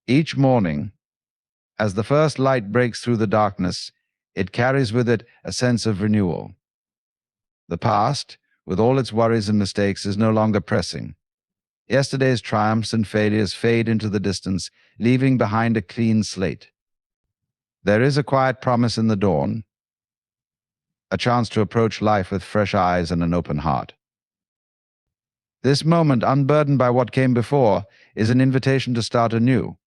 Each morning, as the first light breaks through the darkness, it carries with it a sense of renewal. The past, with all its worries and mistakes, is no longer pressing. Yesterday's triumphs and failures fade into the distance, leaving behind a clean slate. There is a quiet promise in the dawn, a chance to approach life with fresh eyes and an open heart. This moment, unburdened by what came before, is an invitation to start anew.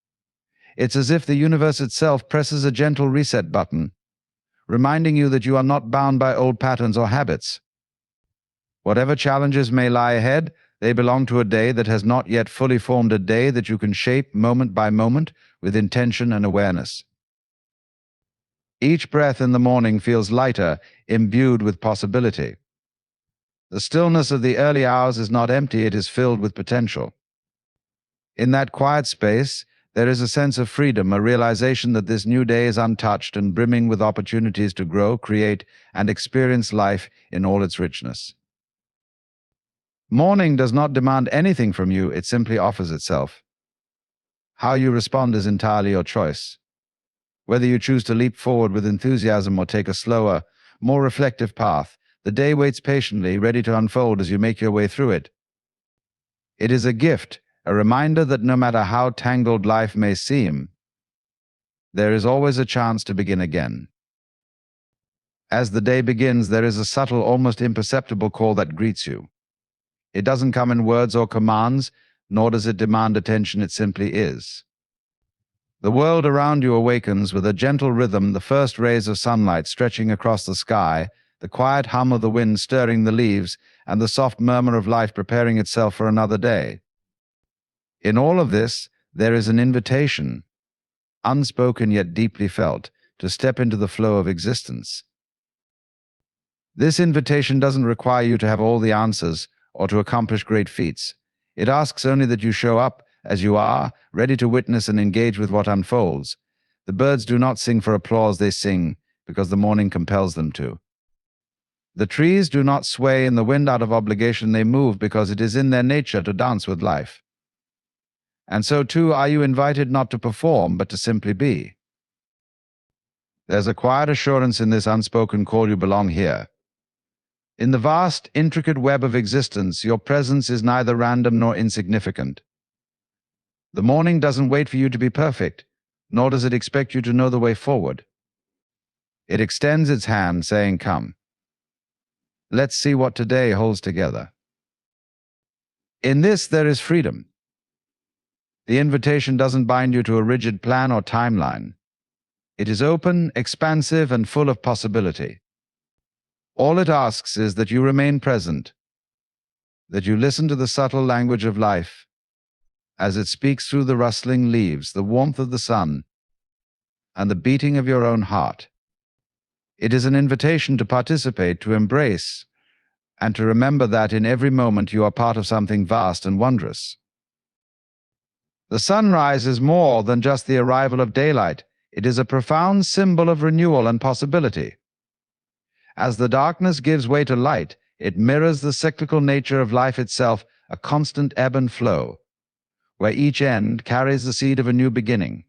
It's as if the universe itself presses a gentle reset button, reminding you that you are not bound by old patterns or habits. Whatever challenges may lie ahead, they belong to a day that has not yet fully formed, a day that you can shape moment by moment with intention and awareness. Each breath in the morning feels lighter, imbued with possibility. The stillness of the early hours is not empty, it is filled with potential. In that quiet space, there is a sense of freedom, a realization that this new day is untouched and brimming with opportunities to grow, create, and experience life in all its richness. Morning does not demand anything from you, it simply offers itself. How you respond is entirely your choice. Whether you choose to leap forward with enthusiasm or take a slower, more reflective path, the day waits patiently, ready to unfold as you make your way through it. It is a gift, a reminder that no matter how tangled life may seem, there is always a chance to begin again. As the day begins, there is a subtle, almost imperceptible call that greets you. It doesn't come in words or commands, nor does it demand attention, it simply is. The world around you awakens with a gentle rhythm, the first rays of sunlight stretching across the sky, the quiet hum of the wind stirring the leaves, and the soft murmur of life preparing itself for another day. In all of this, there is an invitation, unspoken yet deeply felt, to step into the flow of existence. This invitation doesn't require you to have all the answers or to accomplish great feats. It asks only that you show up as you are, ready to witness and engage with what unfolds. The birds do not sing for applause, they sing because the morning compels them to. The trees do not sway in the wind out of obligation, they move because it is in their nature to dance with life. And so too are you invited not to perform, but to simply be. There's a quiet assurance in this unspoken call: you belong here. In the vast, intricate web of existence, your presence is neither random nor insignificant. The morning doesn't wait for you to be perfect, nor does it expect you to know the way forward. It extends its hand, saying, "Come. Let's see what today holds together." In this, there is freedom. The invitation doesn't bind you to a rigid plan or timeline. It is open, expansive, and full of possibility. All it asks is that you remain present, that you listen to the subtle language of life as it speaks through the rustling leaves, the warmth of the sun, and the beating of your own heart. It is an invitation to participate, to embrace, and to remember that in every moment you are part of something vast and wondrous. The sunrise is more than just the arrival of daylight. It is a profound symbol of renewal and possibility. As the darkness gives way to light, it mirrors the cyclical nature of life itself, a constant ebb and flow, where each end carries the seed of a new beginning.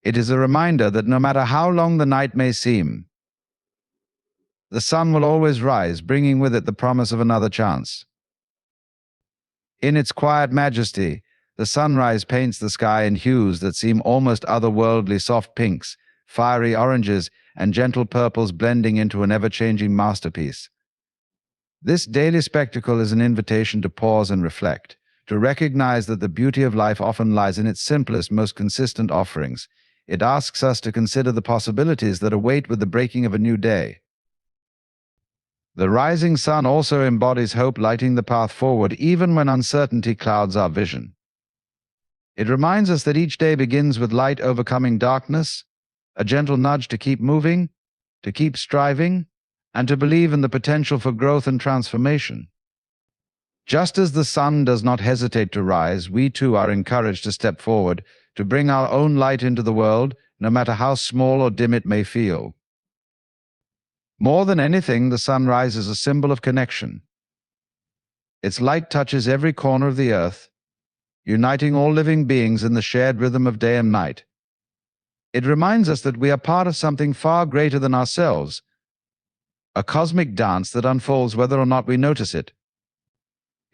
It is a reminder that no matter how long the night may seem, the sun will always rise, bringing with it the promise of another chance. In its quiet majesty, the sunrise paints the sky in hues that seem almost otherworldly: soft pinks, fiery oranges, and gentle purples blending into an ever-changing masterpiece. This daily spectacle is an invitation to pause and reflect, to recognize that the beauty of life often lies in its simplest, most consistent offerings. It asks us to consider the possibilities that await with the breaking of a new day. The rising sun also embodies hope, lighting the path forward even when uncertainty clouds our vision. It reminds us that each day begins with light overcoming darkness, a gentle nudge to keep moving, to keep striving, and to believe in the potential for growth and transformation. Just as the sun does not hesitate to rise, we too are encouraged to step forward, to bring our own light into the world, no matter how small or dim it may feel. More than anything, the sunrise is a symbol of connection. Its light touches every corner of the earth, uniting all living beings in the shared rhythm of day and night. It reminds us that we are part of something far greater than ourselves, a cosmic dance that unfolds whether or not we notice it.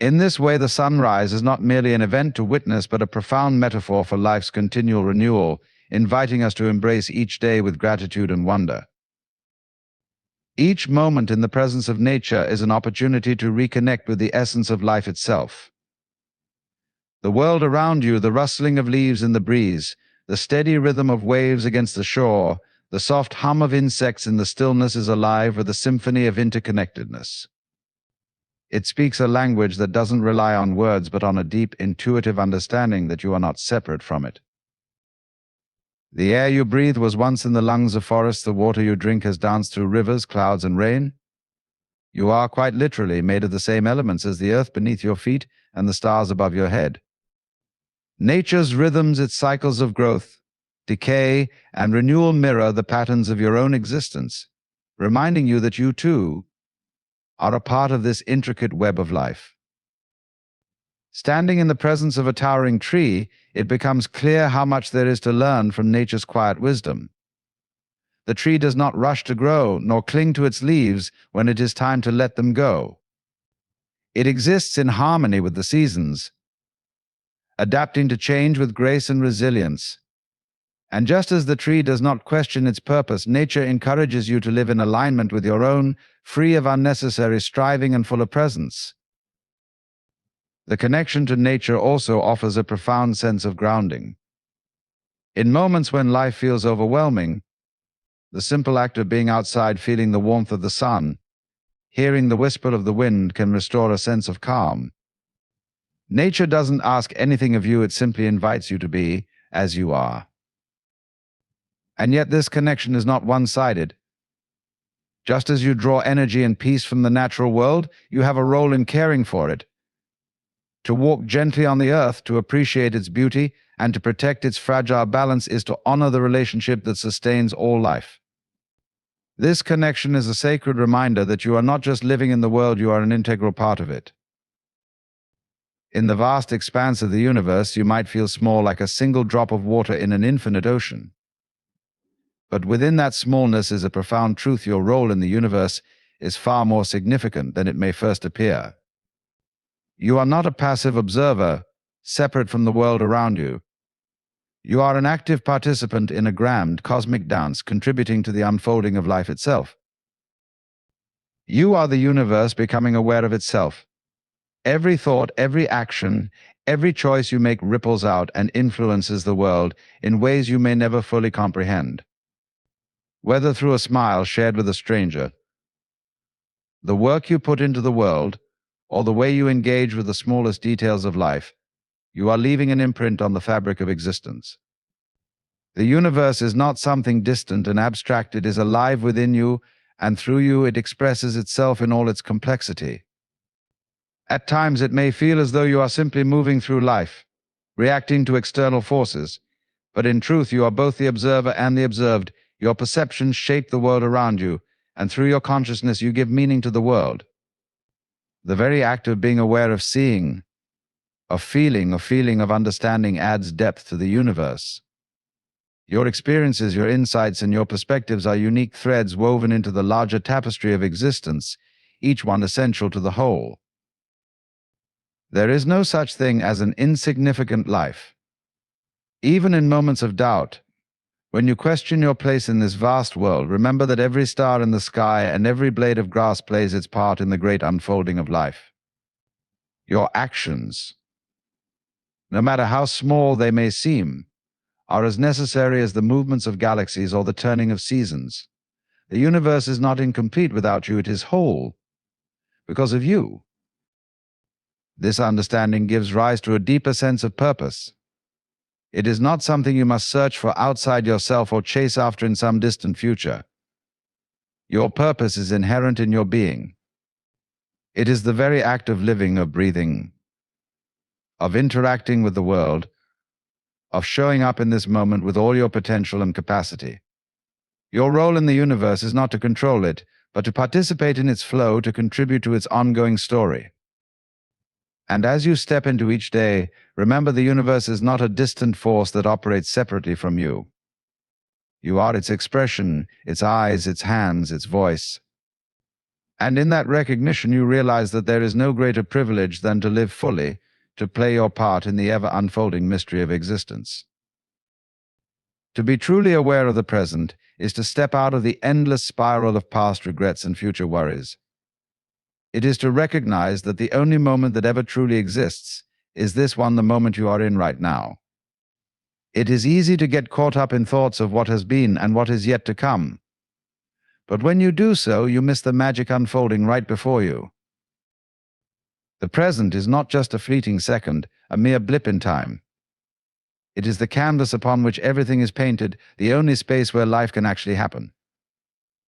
In this way, the sunrise is not merely an event to witness, but a profound metaphor for life's continual renewal, inviting us to embrace each day with gratitude and wonder. Each moment in the presence of nature is an opportunity to reconnect with the essence of life itself. The world around you, the rustling of leaves in the breeze, the steady rhythm of waves against the shore, the soft hum of insects in the stillness is alive with a symphony of interconnectedness. It speaks a language that doesn't rely on words but on a deep, intuitive understanding that you are not separate from it. The air you breathe was once in the lungs of forests, the water you drink has danced through rivers, clouds, and rain. You are quite literally made of the same elements as the earth beneath your feet and the stars above your head. Nature's rhythms, its cycles of growth, decay, and renewal mirror the patterns of your own existence, reminding you that you too are a part of this intricate web of life. Standing in the presence of a towering tree, it becomes clear how much there is to learn from nature's quiet wisdom. The tree does not rush to grow, nor cling to its leaves when it is time to let them go. It exists in harmony with the seasons, adapting to change with grace and resilience. And just as the tree does not question its purpose, nature encourages you to live in alignment with your own, free of unnecessary striving and full of presence. The connection to nature also offers a profound sense of grounding. In moments when life feels overwhelming, the simple act of being outside, feeling the warmth of the sun, hearing the whisper of the wind can restore a sense of calm. Nature doesn't ask anything of you, it simply invites you to be as you are. And yet this connection is not one-sided. Just as you draw energy and peace from the natural world, you have a role in caring for it. To walk gently on the earth, to appreciate its beauty, and to protect its fragile balance is to honor the relationship that sustains all life. This connection is a sacred reminder that you are not just living in the world, you are an integral part of it. In the vast expanse of the universe, you might feel small, like a single drop of water in an infinite ocean. But within that smallness is a profound truth: your role in the universe is far more significant than it may first appear. You are not a passive observer, separate from the world around you. You are an active participant in a grand cosmic dance, contributing to the unfolding of life itself. You are the universe becoming aware of itself. Every thought, every action, every choice you make ripples out and influences the world in ways you may never fully comprehend. Whether through a smile shared with a stranger, the work you put into the world, or the way you engage with the smallest details of life, you are leaving an imprint on the fabric of existence. The universe is not something distant and abstract. It is alive within you, and through you it expresses itself in all its complexity. At times it may feel as though you are simply moving through life, reacting to external forces, but in truth you are both the observer and the observed. Your perceptions shape the world around you, and through your consciousness you give meaning to the world. The very act of being aware, of seeing, of feeling, of understanding adds depth to the universe. Your experiences, your insights, and your perspectives are unique threads woven into the larger tapestry of existence, each one essential to the whole. There is no such thing as an insignificant life. Even in moments of doubt, when you question your place in this vast world, remember that every star in the sky and every blade of grass plays its part in the great unfolding of life. Your actions, no matter how small they may seem, are as necessary as the movements of galaxies or the turning of seasons. The universe is not incomplete without you, it is whole because of you. This understanding gives rise to a deeper sense of purpose. It is not something you must search for outside yourself or chase after in some distant future. Your purpose is inherent in your being. It is the very act of living, of breathing, of interacting with the world, of showing up in this moment with all your potential and capacity. Your role in the universe is not to control it, but to participate in its flow, to contribute to its ongoing story. And as you step into each day, remember the universe is not a distant force that operates separately from you. You are its expression, its eyes, its hands, its voice. And in that recognition, you realize that there is no greater privilege than to live fully, to play your part in the ever-unfolding mystery of existence. To be truly aware of the present is to step out of the endless spiral of past regrets and future worries. It is to recognize that the only moment that ever truly exists is this one, the moment you are in right now. It is easy to get caught up in thoughts of what has been and what is yet to come. But when you do so, you miss the magic unfolding right before you. The present is not just a fleeting second, a mere blip in time. It is the canvas upon which everything is painted, the only space where life can actually happen.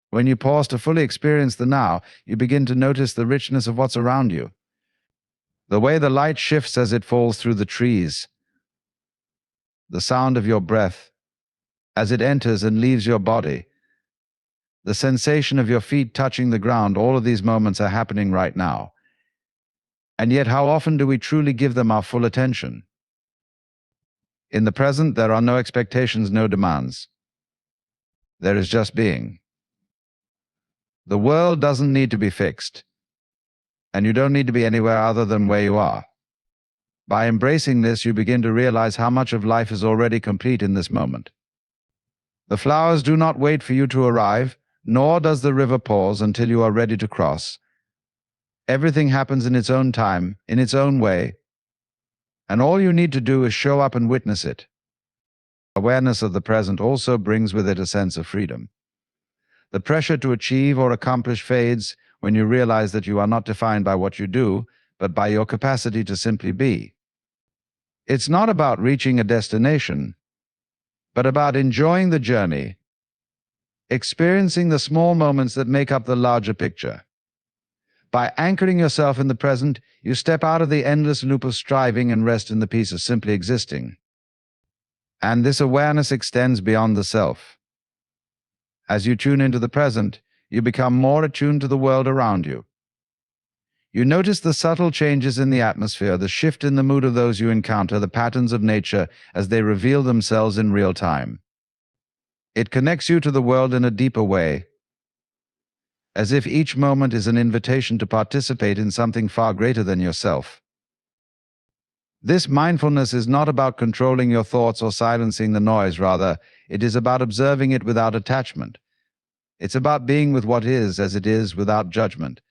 When you pause to fully experience the now, you begin to notice the richness of what's around you. The way the light shifts as it falls through the trees, the sound of your breath as it enters and leaves your body, the sensation of your feet touching the ground, all of these moments are happening right now. And yet, how often do we truly give them our full attention? In the present, there are no expectations, no demands. There is just being. The world doesn't need to be fixed, and you don't need to be anywhere other than where you are. By embracing this, you begin to realize how much of life is already complete in this moment. The flowers do not wait for you to arrive, nor does the river pause until you are ready to cross. Everything happens in its own time, in its own way, and all you need to do is show up and witness it. Awareness of the present also brings with it a sense of freedom. The pressure to achieve or accomplish fades when you realize that you are not defined by what you do, but by your capacity to simply be. It's not about reaching a destination, but about enjoying the journey, experiencing the small moments that make up the larger picture. By anchoring yourself in the present, you step out of the endless loop of striving and rest in the peace of simply existing. And this awareness extends beyond the self. As you tune into the present, you become more attuned to the world around you. You notice the subtle changes in the atmosphere, the shift in the mood of those you encounter, the patterns of nature as they reveal themselves in real time. It connects you to the world in a deeper way, as if each moment is an invitation to participate in something far greater than yourself. This mindfulness is not about controlling your thoughts or silencing the noise. Rather, it is about observing it without attachment. It's about being with what is as it is without judgment.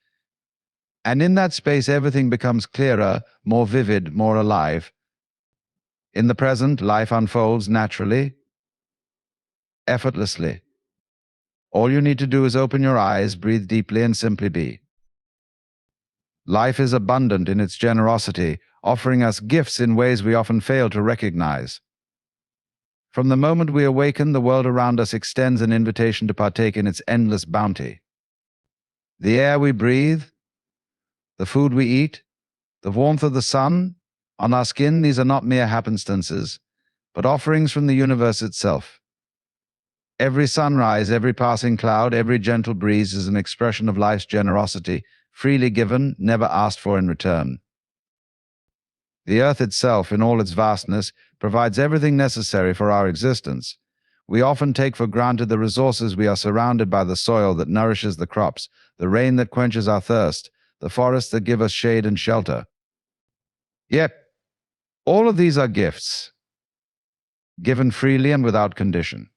And in that space, everything becomes clearer, more vivid, more alive. In the present, life unfolds naturally, effortlessly. All you need to do is open your eyes, breathe deeply, and simply be. Life is abundant in its generosity, offering us gifts in ways we often fail to recognize. From the moment we awaken, the world around us extends an invitation to partake in its endless bounty. The air we breathe, the food we eat, the warmth of the sun on our skin, these are not mere happenstances, but offerings from the universe itself. Every sunrise, every passing cloud, every gentle breeze is an expression of life's generosity, freely given, never asked for in return. The earth itself, in all its vastness, provides everything necessary for our existence. We often take for granted the resources we are surrounded by: the soil that nourishes the crops, the rain that quenches our thirst, the forests that give us shade and shelter. Yet, all of these are gifts, given freely and without condition.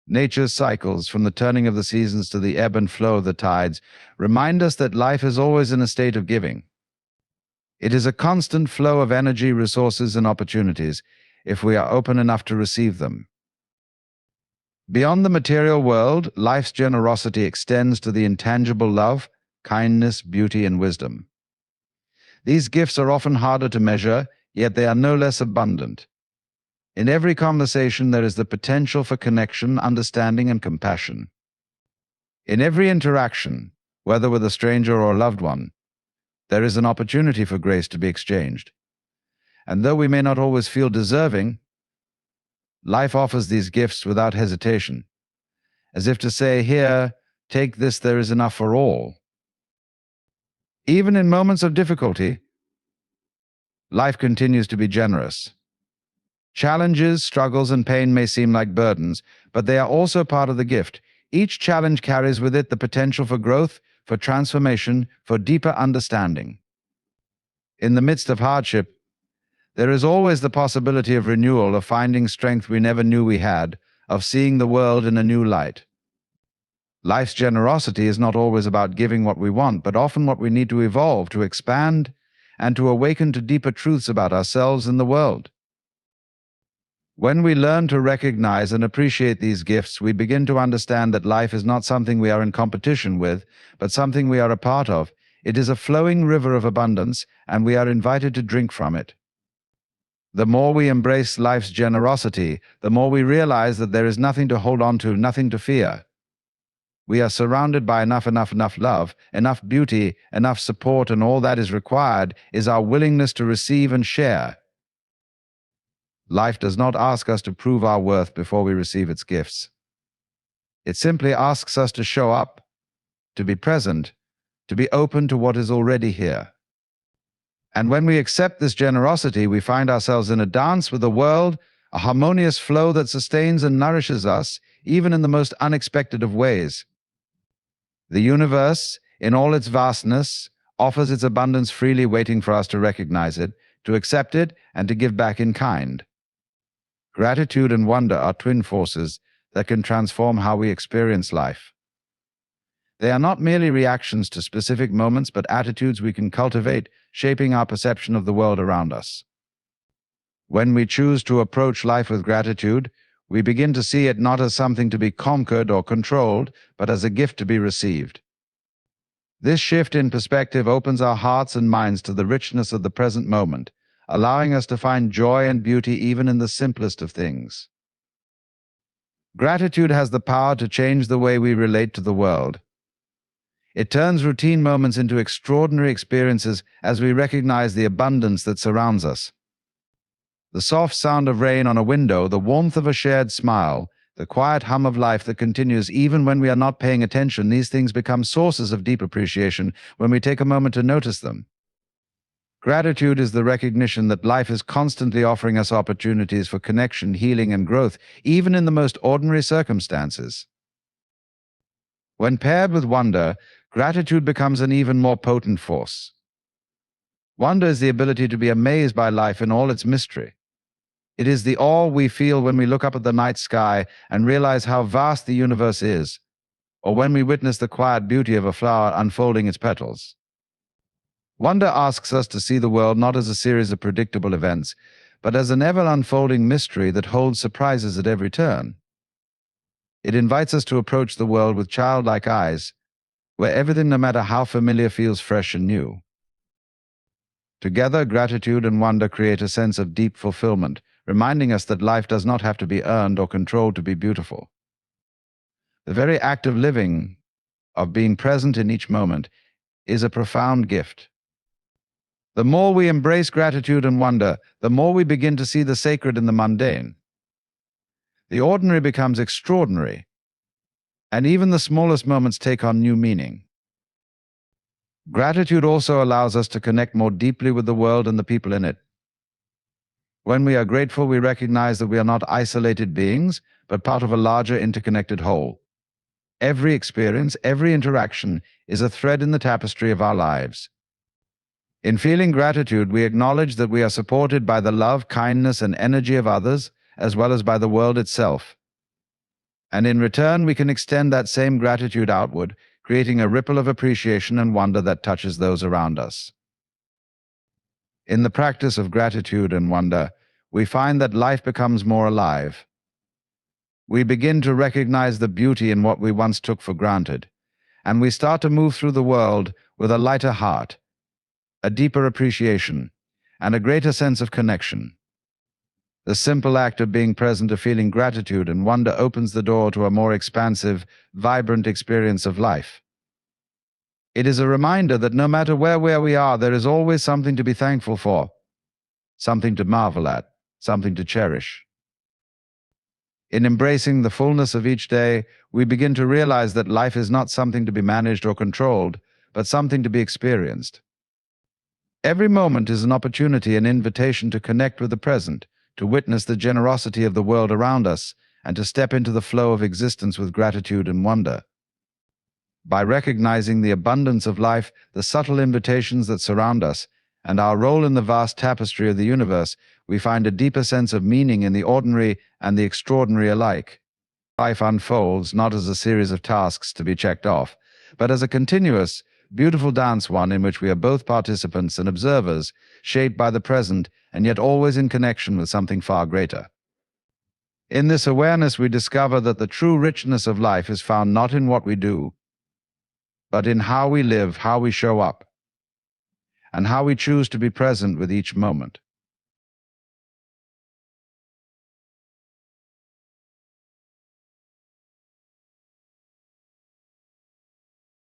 Nature's cycles, from the turning of the seasons to the ebb and flow of the tides, remind us that life is always in a state of giving. It is a constant flow of energy, resources, and opportunities, if we are open enough to receive them. Beyond the material world, life's generosity extends to the intangible love, kindness, beauty, and wisdom. These gifts are often harder to measure, yet they are no less abundant. In every conversation, there is the potential for connection, understanding, and compassion. In every interaction, whether with a stranger or a loved one, there is an opportunity for grace to be exchanged. And though we may not always feel deserving, life offers these gifts without hesitation, as if to say, "Here, take this, there is enough for all." Even in moments of difficulty, life continues to be generous. Challenges, struggles, and pain may seem like burdens, but they are also part of the gift. Each challenge carries with it the potential for growth, for transformation, for deeper understanding. In the midst of hardship, there is always the possibility of renewal, of finding strength we never knew we had, of seeing the world in a new light. Life's generosity is not always about giving what we want, but often what we need to evolve, to expand, and to awaken to deeper truths about ourselves and the world. When we learn to recognize and appreciate these gifts, we begin to understand that life is not something we are in competition with, but something we are a part of. It is a flowing river of abundance, and we are invited to drink from it. The more we embrace life's generosity, the more we realize that there is nothing to hold on to, nothing to fear. We are surrounded by enough love, enough beauty, enough support, and all that is required is our willingness to receive and share. Life does not ask us to prove our worth before we receive its gifts. It simply asks us to show up, to be present, to be open to what is already here. And when we accept this generosity, we find ourselves in a dance with the world, a harmonious flow that sustains and nourishes us, even in the most unexpected of ways. The universe, in all its vastness, offers its abundance freely, waiting for us to recognize it, to accept it, and to give back in kind. Gratitude and wonder are twin forces that can transform how we experience life. They are not merely reactions to specific moments, but attitudes we can cultivate, shaping our perception of the world around us. When we choose to approach life with gratitude, we begin to see it not as something to be conquered or controlled, but as a gift to be received. This shift in perspective opens our hearts and minds to the richness of the present moment, allowing us to find joy and beauty even in the simplest of things. Gratitude has the power to change the way we relate to the world. It turns routine moments into extraordinary experiences as we recognize the abundance that surrounds us. The soft sound of rain on a window, the warmth of a shared smile, the quiet hum of life that continues even when we are not paying attention, these things become sources of deep appreciation when we take a moment to notice them. Gratitude is the recognition that life is constantly offering us opportunities for connection, healing, and growth, even in the most ordinary circumstances. When paired with wonder, gratitude becomes an even more potent force. Wonder is the ability to be amazed by life in all its mystery. It is the awe we feel when we look up at the night sky and realize how vast the universe is, or when we witness the quiet beauty of a flower unfolding its petals. Wonder asks us to see the world not as a series of predictable events, but as an ever-unfolding mystery that holds surprises at every turn. It invites us to approach the world with childlike eyes, where everything, no matter how familiar, feels fresh and new. Together, gratitude and wonder create a sense of deep fulfillment, reminding us that life does not have to be earned or controlled to be beautiful. The very act of living, of being present in each moment, is a profound gift. The more we embrace gratitude and wonder, the more we begin to see the sacred in the mundane. The ordinary becomes extraordinary, and even the smallest moments take on new meaning. Gratitude also allows us to connect more deeply with the world and the people in it. When we are grateful, we recognize that we are not isolated beings, but part of a larger interconnected whole. Every experience, every interaction is a thread in the tapestry of our lives. In feeling gratitude, we acknowledge that we are supported by the love, kindness, and energy of others, as well as by the world itself. And in return, we can extend that same gratitude outward, creating a ripple of appreciation and wonder that touches those around us. In the practice of gratitude and wonder, we find that life becomes more alive. We begin to recognize the beauty in what we once took for granted, and we start to move through the world with a lighter heart, a deeper appreciation, and a greater sense of connection. The simple act of being present, of feeling gratitude and wonder, opens the door to a more expansive, vibrant experience of life. It is a reminder that no matter where we are, there is always something to be thankful for, something to marvel at, something to cherish. In embracing the fullness of each day, we begin to realize that life is not something to be managed or controlled, but something to be experienced. Every moment is an opportunity, an invitation to connect with the present, to witness the generosity of the world around us, and to step into the flow of existence with gratitude and wonder. By recognizing the abundance of life, the subtle invitations that surround us, and our role in the vast tapestry of the universe, we find a deeper sense of meaning in the ordinary and the extraordinary alike. Life unfolds not as a series of tasks to be checked off, but as a continuous, beautiful dance, one in which we are both participants and observers, shaped by the present and yet always in connection with something far greater. In this awareness, we discover that the true richness of life is found not in what we do, but in how we live, how we show up, and how we choose to be present with each moment.